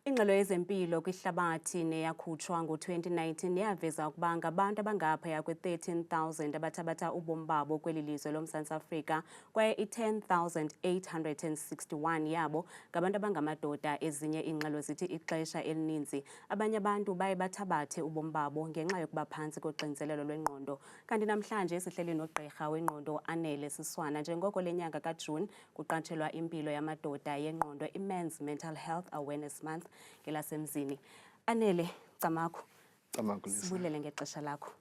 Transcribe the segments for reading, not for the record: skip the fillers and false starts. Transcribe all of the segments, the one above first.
Ingxelo yezempilo kwihlabathi neyakhutshwa ngo-2019 yaveza ukuba ngabantu abangaphaya kwe-13,000 abathabatha ubomi babo kweli lizwe loMzantsi Afrika, kwaye i-10,861 yabo ngabantu abangamadoda. Ezinye iingxelo zithi ixesha elininzi abanye abantu baye bathabathe ubomi babo ngenxa yokuba phantsi koxinzelelo lwengqondo. Kanti namhlanje sihleli nogqirha wengqondo Anele Siswana njengoko le nyanga kaJuni kuqatshelwa impilo yamadoda yengqondo, i-Men's Mental Health Awareness Month ngelasemzini. Anele, Camaku, sibulele ngexesha lakho.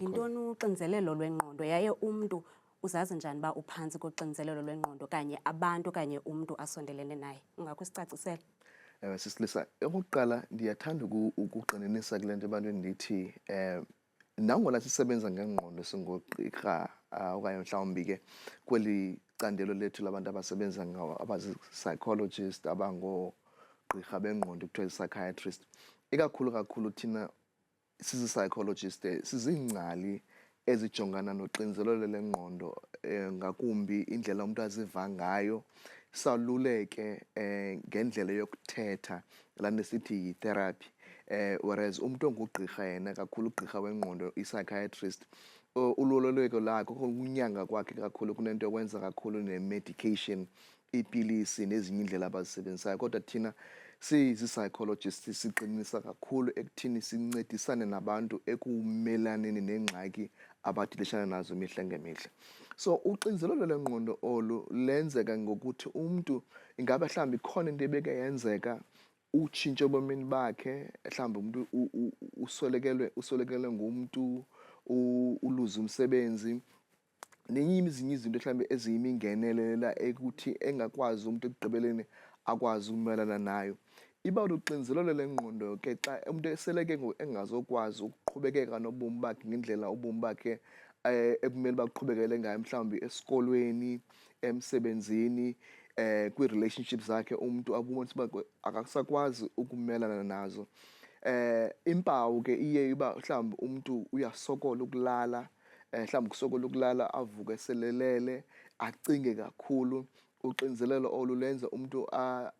Yintoni uxinzelelo lwengqondo, yaye umntu uzazi njani uba uphantsi koxinzelelo lwengqondo kanye abantu kanye umntu asondelene naye? Ungakho sicacisela? Sisilisa, okokuqala ndiyathanda ukuqinisa kule nto ebantwini ndithi nangona sisebenza ngengqondo singogqirha okanye mhlawumbi ke kweli candelo lethu labantu abasebenza abazi-psychologist, abangogqirha bengqondo kuthiwa yi-psychiatrist, kakhulu thina sizi-psychologist sizingcali ezijongana noxinzelelo lengqondo, ngakumbi indlela umntu aziva ngayo, saluleke ngendlela yokuthetha, laa nto sithi yi-therapy. Whereas umntu ongugqirha yena, kakhulu ugqirha wengqondo, i-psychiatrist, ulololeko lakhe, ukunyanga kwakhe kakhulu kunento yokwenza kakhulu ne-medication, iipilisi nezinye iindlela abazisebenzisayo. Kodwa thina sizi-psychologists siqinisa kakhulu ekuthini sincedisane nabantu ekumelaneni neengxaki abadilishana nazo mihla ngemihla. So uxinzelelo lengqondo olu lenzeka ngokuthi umntu ingaba mhlawumbi ikhona into ebeke yenzeka, utshintsho ebomini bakhe, mhlawumbi umntu uswelekelwe ngumntu, uluze umsebenzi, ezinye izinto mhlawumbi eziyimingenelela ekuthi engakwazi umntu ekugqibeleni akwazi ukumelana nayo. Iba luxinzelelo lengqondo ke xa umntu esele ke ngoku engazokwazi ukuqhubekeka nobomi bakhe ngendlela ubomi bakhe ekumele uba uqhubekele ngayo, mhlawumbi esikolweni, emsebenzini, kwii-relationships zakhe, umntu abonisa uba akasakwazi ukumelana nazo. Impawu ke iye uba mhlawumbi umntu uyasokola ukulala, mhlawumbi ukusokola ukulala, avuke eselelele, acinge kakhulu. Uxinzelelo olu lenza umntu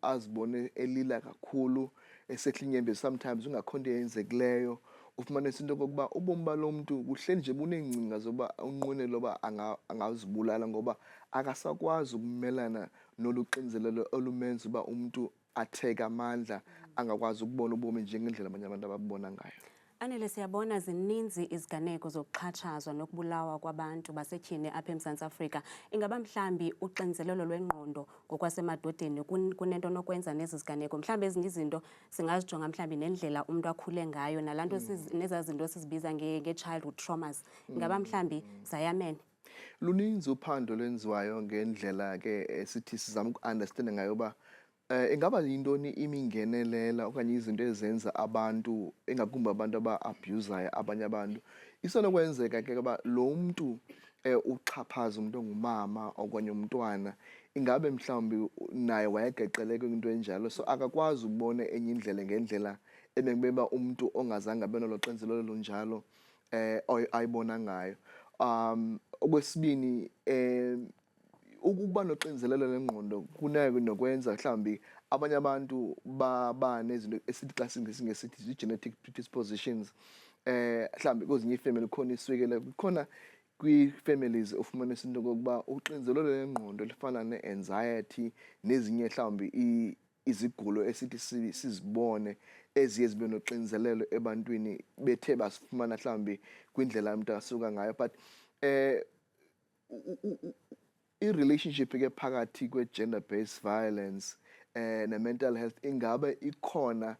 azibone elila kakhulu, esehla inyembezi, sometimes ungakho nto eyenzekileyo. Ufumanise into okokuba ubomi balo mntu buhleli nje buneengcinga zoba unqwenela uba angazibulala ngoba akasakwazi ukumelana nolu xinzelelo olumenza uba umntu atheke amandla, angakwazi ukubona ubomi njengendlela abanye abantu ababubona ngayo. Anele, siyabona zininzi iziganeko zokuxhatshazwa nokubulawa kwabantu basetyhini apha eMzantsi Afrika. Ingaba mhlambi uxinzelelo lwengqondo ngokwasemadodeni kunento nokwenza nezi ziganeko? Mhlawumbi ezinye izinto singazijonga mhlawumbi nendlela umntu akhule ngayo, nalaa nto nezaa zinto sizibiza nge-childhood traumas. Ingaba mhlawumbi zayamene? Luninzi uphando lwenziwayo ngendlela ke esithi sizama uku-understanda ngayo uba ingaba yintoni imingenelela okanye izinto ezenza abantu, engakumbi abantu aba-abhyuzayo abanye abantu. Isenokwenzeka ke uba lo mntu uxhaphaza umntu ongumama okanye umntwana, ingabe mhlawumbi naye wayegeqeleke kwinto enjalo, so akakwazi ukubona enye indlela ngendlela ebekube uba umntu ongazange abe nolo xinzelelo lunjalo ayibona ngayo. Okwesibini, ukuba noxinzelelo lengqondo kunako nokwenza mhlawumbi abanye abantu baba nezinto esithi xa singesithi zii-genetic predispositions. Mhlawumbi kwezinye iifemeli kukhona iswekile, kukhona kwii-families ufumanisa into okokuba uxinzelelo lengqondo lifana ne-anxiety nezinye mhlawumbi izigulo esithi sizibone eziye zibe noxinzelelo ebantwini bethe basifumana mhlawumbi kwindlela umntu asuka ngayo. But i-relationship ke phakathi kwe-gender based violence ne-mental health ingaba ikhona,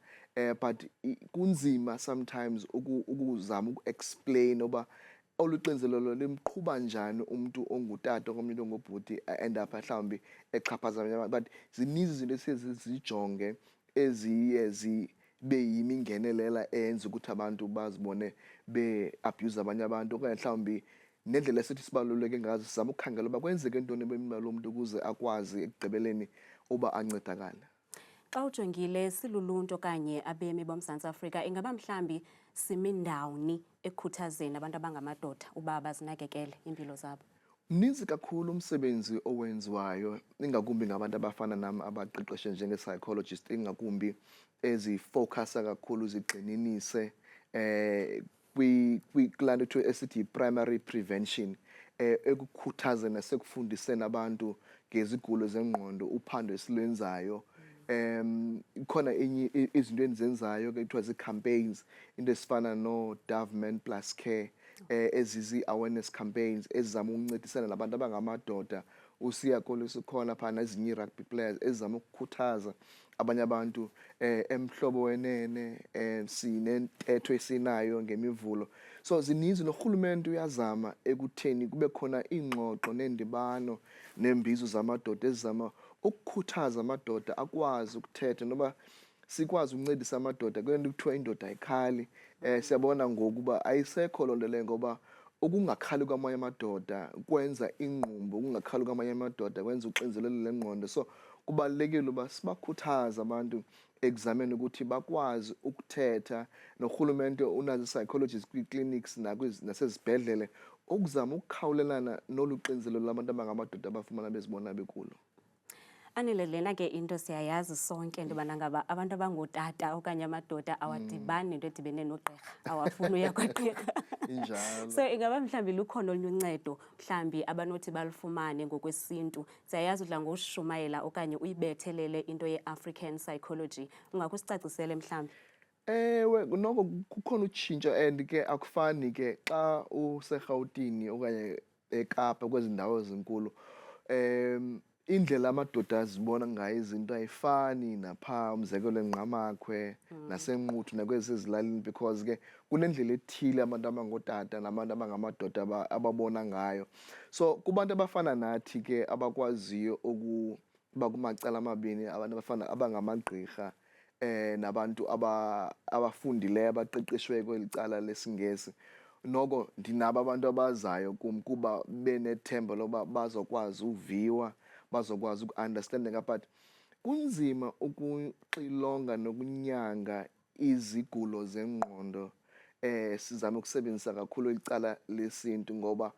but kunzima sometimes ukuzama uku-explain uba olu xinzelelo limqhuba njani umntu ongutata okanye umntu ongubhuti end up mhlawumbi exhaphaza abanye abantu. But zininzi izinto esiye zijonge eziye zibe yimingenelela eyenza ukuthi abantu bazibone be-abhyuza abanye abantu, okanye mhlawumbi nendlela esithi sibaluleke ngazo sizama ukukhangela uba kwenzeke ntoni ebomini balo mntu ukuze akwazi ekugqibeleni uba ancedakale. Xa ujongile siluluntu okanye abemi boMzantsi Afrika, ingaba mhlambi simi ndawoni ekukhuthazeni abantu abangamadoda uba bazinakekele iimpilo zabo? Mninzi kakhulu umsebenzi owenziwayo ingakumbi ngabantu abafana nami abaqeqeshe njenge-psychologist, ingakumbi ezifocusa kakhulu zigxininise kulaa nto kuthiwa esithi yi-primary prevention, ekukhuthazeni nasekufundiseni abantu ngezigulo zengqondo, uphando esilwenzayo. Ikhona izinto endizenzayo ke kuthiwa zii-campaigns, into ezifana no-Dove Men Plus Care, ezizi-awareness campaigns ezizama ukuncedisana nabantu abangamadoda. USiya Kolisi ukhona phana nezinye ii-rugby players ezizama ukukhuthaza abanye abantu. Emhlobo Wenene sinentetho esinayo ngemivulo. So zininzi, norhulumente uyazama ekutheni kube khona iingxoxo neendibano neembizo zamadoda ezizama ukukhuthaza amadoda akwazi ukuthetha, noba sikwazi ukuncedisa amadoda kule nto kuthiwa indoda ayikhali. Siyabona ngoku uba ayisekho loo nto leyo, ngoba ukungakhali kwamanye amadoda kwenza ingqumbo, ukungakhali kwamanye amadoda kwenza uxinzelelo lengqondo. So kubalulekile uba sibakhuthaze abantu ekuzameni ukuthi bakwazi ukuthetha. Norhulumente unazo ii-psychologists kwii-clinics nasezibhedlele ukuzama ukukhawulelana nolu xinzelelo labantu abangamadoda abafumana bezibona bekulo. Anile, lena ke into siyayazi sonke into yobana ngaba abantu abangootata okanye amadoda awadibani nento edibene nogqirha, awafuni uya kwagqirha. Injalo. So ingaba mhlawumbi lukhona olunye uncedo mhlawumbi abanothi balufumane ngokwesintu? Siyayazi udla ngoshumayela okanye uyibethelele into ye-African psychology, ungakusicacisele mhlawumbi? Ewe, noko kukhona utshintsho, and ke akufani ke xa useRhawutini okanye eKapa, kwezi ndawo zinkulu. Indlela amadoda azibona ngayo izinto ayifani naphaa, umzekelo eNgqamakhwe naseNquthu nakwezi ezilalini, because ke kunendlela ethile abantu abangootata nabantu abangamadoda ababona ngayo. So kubantu abafana nathi ke abakwaziyo ukuba kumacala amabini, abantu abafana abangamagqirha nabantu abafundileyo abaqeqeshwe kweli cala lesiNgesi, noko ndinabo abantu abazayo kum kuba benethemba loba bazokwazi uviwa, bazokwazi uku-andastendeka. But kunzima ukuxilonga nokunyanga izigulo zengqondo sizame ukusebenzisa kakhulu icala lesintu, ngoba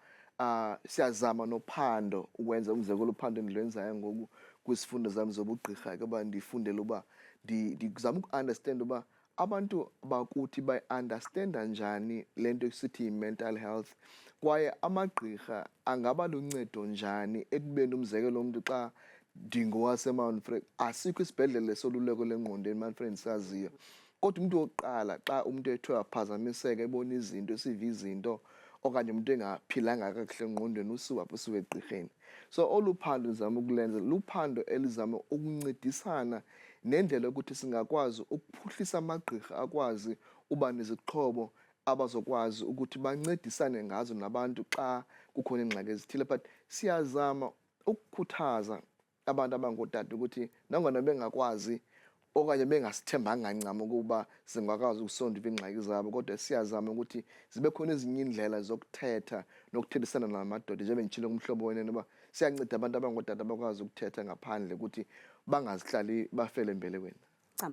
siyazama nophando ukwenza. Umzekelo, uphando endilwenzayo ngoku kwisifundo zam zobugqirha ke uba ndifundele uba ndizama uku-andastenda uba abantu bakuthi bayi-andastenda njani le nto sithi yi-mental health, kwaye amagqirha angaba luncedo njani ekubeni, umzekelo, umntu xa ndingowaseMount asikho isibhedlele soluleko lengqondo eMount saziyo, kodwa umntu wokuqala xa umntu ethe waphazamiseka, ebona izinto, esiva izinto, okanye umntu engaphilanga kakuhle engqondweni, usiwa apho, usiwe egqirheni. So olu phando ndizama ukulenza luphando elizama ukuncedisana nendlela yokuthi singakwazi ukuphuhlisa amagqirha akwazi uba nezixhobo abazokwazi ukuthi bancedisane ngazo nabantu xa kukhona iingxaki ezithile. But siyazama ukukhuthaza abantu abangootata ukuthi nangona bengakwazi okanye bengasithembanga ncam ukuba singakwazi ukusondiva iingxaki zabo, kodwa siyazama ukuthi zibe khona ezinye iindlela zokuthetha nokuthethisana namadoda. Njengoba nditshilo kuMhlobo Wenene uba siyanceda abantu abangootata bakwazi ukuthetha ngaphandle ukuthi bangazihlali bafele embelekweni.